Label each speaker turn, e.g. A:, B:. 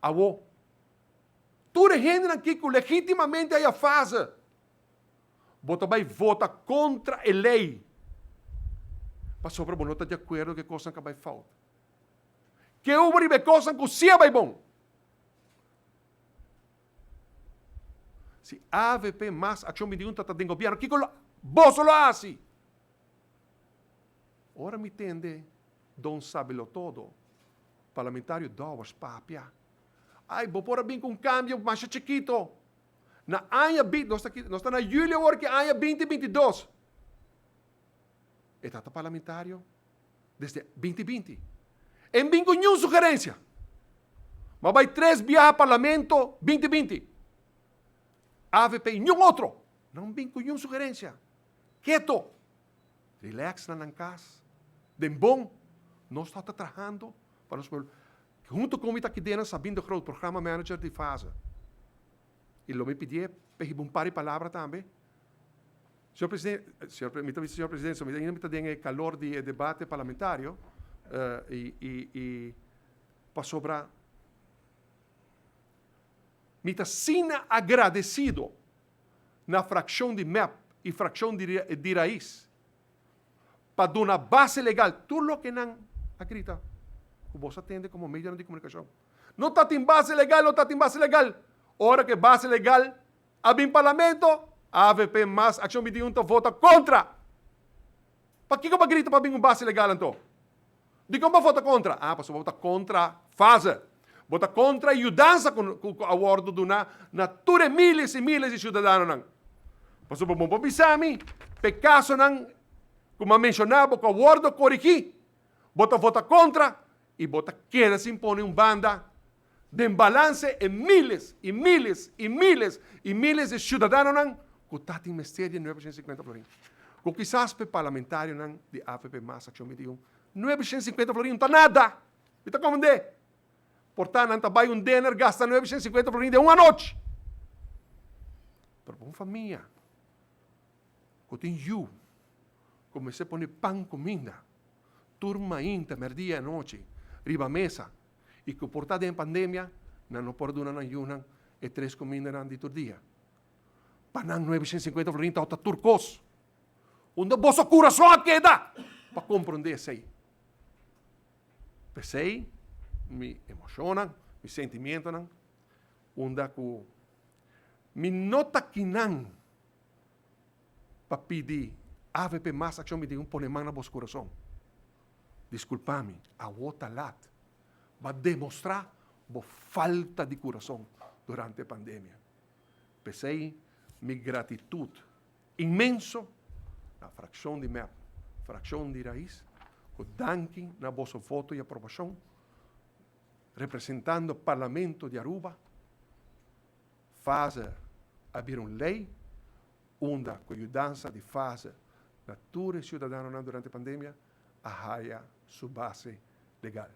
A: Awo. Tudo gente aqui que legitimamente aí faz. Bota vai vota contra a lei. Para sobre não está de acordo que coisa que vai falta. Que houve coisa que sia vai bom. Se AVP mais ação mediunta está dentro do governo, que vos lo hace. Ora me entende, Dom Sabelo todo. Parlamentário dólares papia. Ai, vou pôr bem com câmbio mais chiquito. Na ano 20, nós estamos na julho agora que ano 2022. Está parlamentário desde 2020. Em bem com nenhuma sugerência. Mas vai 3 viagens ao parlamento 2020. AVP e nenhum outro. Não vem com nenhuma sugerência. Quieto. Relax na casa. De bom. Nós estamos trabalhando para nós. Junto com o Itaquidena, sabendo que o programa manager de fase. E lo me pedi para um par de palavras também. Senhor Presidente, senhor Presidente, me tem calor de debate parlamentário e para sobrar. Me está sina agradecido na fração de MEP e fração de raiz para dar uma base legal, tudo o que não acredita. Você atende como meio de comunicação. Não está em base legal, não está em base legal. Hora que base legal, abre parlamento, a AVP mais ação mediunta vota contra. Para que eu grito para vir base legal então? De como vota contra? Ah, para vota contra fase. Vota contra a mudança com o acordo do natura miles e miles de cidadãos. Para o bom bisami, pecaso não, como mencionava, com o acordo corrigi. Vota contra e queda se impõe banda de imbalance em miles e miles e miles e miles de cidadãos que estão em mistério 950 florins. Com quizás para parlamentário de AFP mais ação medium 950 florins não está nada. Está como de? Portanto, não vai dinner gasta 950 florins de uma noite. Para uma família, que tem eu, comecei a pôr pão comida, turma inta, merdia à noite, riba mesa, e que por estar em pandemia, não pode dar ayunan e 3 comidas de todo dia. Para 950 florins está turcos. Onde você coração a queda para compreender isso aí. Pensei, me emociona, me sentimento, onde que me nota que não para pedir AVP mais ação me diga pôr mão na vosso coração. Desculpa-me, a outra lado vai demonstrar a falta de coração durante a pandemia. Pensei, minha gratitude imenso na fração de MEP, fração de raiz, com danke na vossa voto e aprovação, representando o Parlamento de Aruba, faz abrir uma lei, onde com a ajuda de fase natura e cidadão durante a pandemia, a sua base legal.